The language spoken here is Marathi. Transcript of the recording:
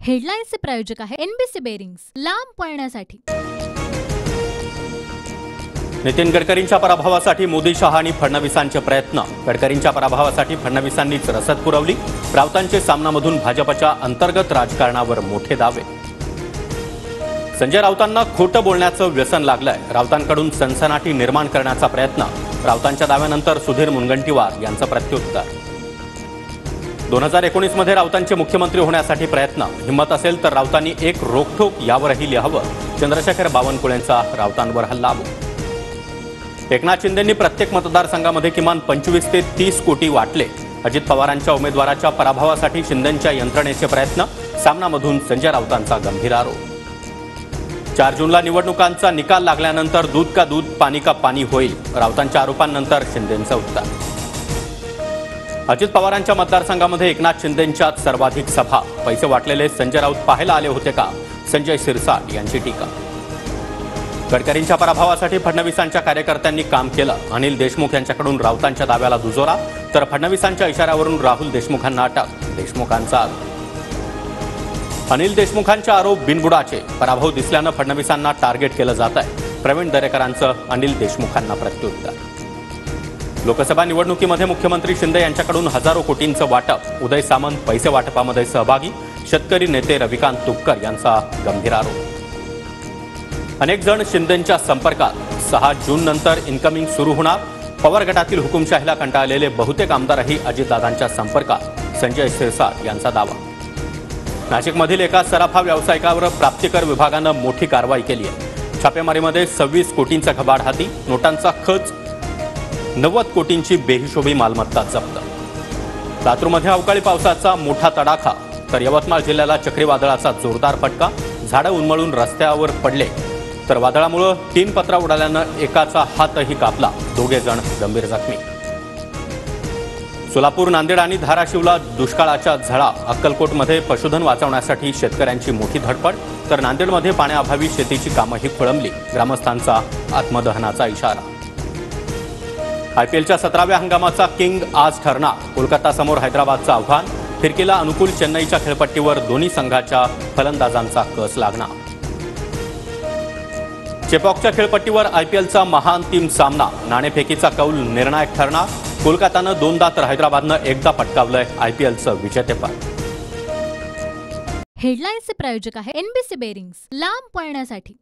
हेडलाईन्सचे प्रायोजक आहे एनबीसी बेरिंग्स, लांब पळण्यासाठी। नितीन गडकरींच्या पराभवासाठी मोदी, शहा आणि फडणवीसांचे प्रयत्न। गडकरींच्या पराभवासाठी फडणवीसांनीच रसद पुरवली। राऊतांचे सामनामधून भाजपच्या अंतर्गत राजकारणावर मोठे दावे। संजय राऊतांना खोटं बोलण्याचं व्यसन लागलंय। राऊतांकडून सनसनाटी निर्माण करण्याचा प्रयत्न। राऊतांच्या दाव्यानंतर सुधीर मुनगंटीवार यांचं प्रत्युत्तर। 2019 मध्ये राऊतांचे मुख्यमंत्री होण्यासाठी प्रयत्न। हिम्मत असेल तर राऊतांनी एक रोखठोक यावरही लिहावं। चंद्रशेखर बावनकुळेंचा राऊतांवर हल्लाबोल। एकनाथ शिंदेंनी प्रत्येक मतदारसंघामध्ये किमान 25 ते 30 कोटी वाटले। अजित पवारांच्या उमेदवाराच्या पराभवासाठी शिंदेंच्या यंत्रणेचे प्रयत्न। सामनामधून संजय राऊतांचा गंभीर आरोप। 4 जूनला निवडणुकांचा निकाल लागल्यानंतर दूध का दूध, पाणी का पाणी होईल। राऊतांच्या आरोपांनंतर शिंदेंचं उत्तर। अजित पवारांच्या मतदारसंघामध्ये एकनाथ शिंदेंच्याच सर्वाधिक सभा। पैसे वाटलेले संजय राऊत पाहायला आले होते का? संजय सिरसाट यांची टीका। गडकरींच्या पराभवासाठी फडणवीसांच्या कार्यकर्त्यांनी काम केलं। अनिल देशमुख यांच्याकडून राऊतांच्या दाव्याला दुजोरा, तर फडणवीसांच्या इशाऱ्यावरून राहुल देशमुखांना अटक। देशमुखांचा आरोप। अनिल देशमुखांचे आरोप बिनबुडाचे। पराभव दिसल्यानं फडणवीसांना टार्गेट केलं जात आहे। प्रवीण दरेकरांचं अनिल देशमुखांना प्रत्युत्तर। लोकसभा निवडणुकीमध्ये मुख्यमंत्री शिंदे यांच्याकडून हजारो कोटींचं वाटप। उदय सामंत पैसे वाटपामध्ये सहभागी। शेतकरी नेते रविकांत तुपकर यांचा गंभीर आरोप। अनेक जण शिंदेंच्या संपर्कात। 6 जून नंतर इन्कमिंग सुरू होणार। पवार गटातील हुकुमशाहीला कंटाळलेले बहुतेक आमदारही अजितदादांच्या संपर्कात। संजय सिरसाट यांचा दावा। नाशिकमधील एका सराफा व्यावसायिकावर प्राप्तिकर विभागानं मोठी कारवाई केली आहे। छापेमारीमध्ये 26 कोटींचा घबाड हाती। नोटांचा खच, 90 कोटींची बेहिशोबी मालमत्ता जप्त। लातूरमध्ये अवकाळी पावसाचा मोठा तडाखा, तर यवतमाळ जिल्ह्याला चक्रीवादळाचा जोरदार फटका। झाडं उन्मळून रस्त्यावर पडले, तर वादळामुळे 3 पत्रा उडाल्यानं एकाचा हातही कापला। 2 जण गंभीर जखमी। सोलापूर, नांदेड आणि धाराशिवला दुष्काळाच्या झळा। अक्कलकोटमध्ये पशुधन वाचवण्यासाठी शेतकऱ्यांची मोठी धडपड, तर नांदेडमध्ये पाण्याअभावी शेतीची कामंही खोळंबली। ग्रामस्थांचा आत्मदहनाचा इशारा। आयपीएलच्या 17व्या हंगामाचा किंग आज ठरणार। कोलकातासमोर हैदराबादचं आव्हान। फिरकीला अनुकूल चेन्नईच्या खेळपट्टीवर दोन्ही संघाच्या फलंदाजांचा कस लागणार। चेपॉकच्या खेळपट्टीवर आयपीएलचा महाअंतिम सामना। नाणेफेकीचा कौल निर्णायक ठरणार। कोलकातानं 2दा तर हैदराबादनं 1दा पटकावलंय आयपीएलचं विजेतेपद। हेडलाईन्सचे प्रायोजक आहे एनबीसी बेरिंग्स, लांब पळण्यासाठी।